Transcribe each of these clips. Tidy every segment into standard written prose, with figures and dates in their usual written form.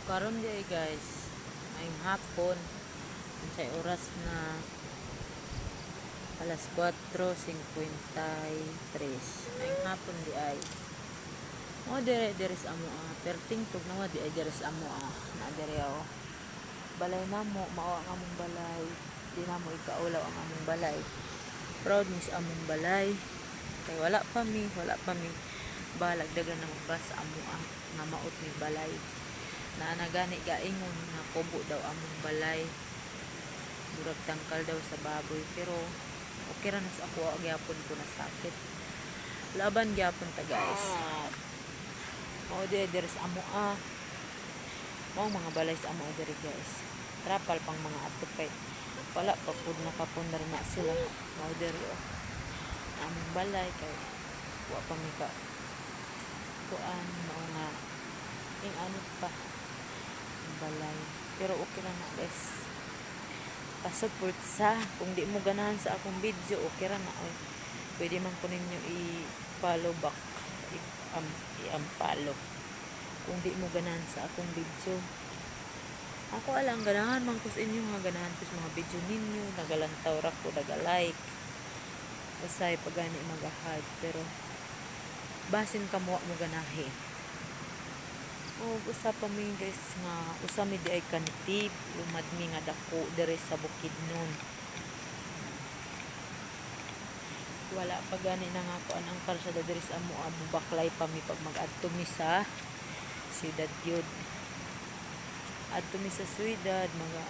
Karon di guys, ngayong hapon sa oras na alas 4:53. Ngayong hapon di ay mo dire sa amo perting tug na di ay dire sa amo na dire balay na mo mao ang among balay, di na mo ikaulaw ang among balay. Proud mi sa among balay kay wala pa mi balag dagan na magbas sa amo nga maot mi balay na nagani gaingon nga kubo daw among balay, murag tangkal daw sa baboy, pero okay ra na sa ako, gyapon ko na sakit laban gyapon ta guys. Mao dire sa amo mao mga balay sa amo dire guys, trapal pang mga atupay wala pa pud nakapundar na sila. Mao dire among balay kay wa pa mi ka kuan mao nga ing ano pa balay, pero okay lang na guys. Pa-support sa kung di mo ganahan sa akong video, okay ra na pwede man ko ninyo i-follow back, i-unfollow kung di mo ganahan sa akong video. Ako alang ganahan man ko sa inyo, nga ganahan ko sa mga video ninyo, nagalantaw ra ko, naga-like usay pagani mag-hard, pero basin ka mo ganahe. O usa pa mi guys nga usa mi di ay kanitib lumad mi nga dako dire sa Bukidnon. Wala pa gani na nga kuan ang karsada dire sa amo, baklay pa mi pag mag-adto mi sa siyudad yun. Adto mi sa siyudad mga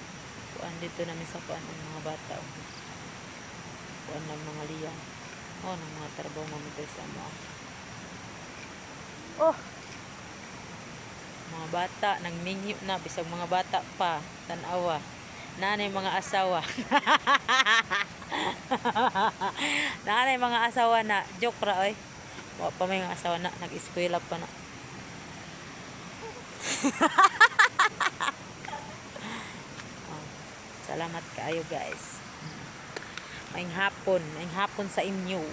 kuan dito namin sa kuan ang mga bata kuan ng mga liyang ng mga trabaho mo dito sa amo. Mga bata nagmingyo na, bisag mga bata pa tanawa nanay mga asawa nanay mga asawa na joke ra oy, wa pa may mga asawa na, nag-eskwela pa na. Salamat kaayo guys. Maayong hapon sa inyo.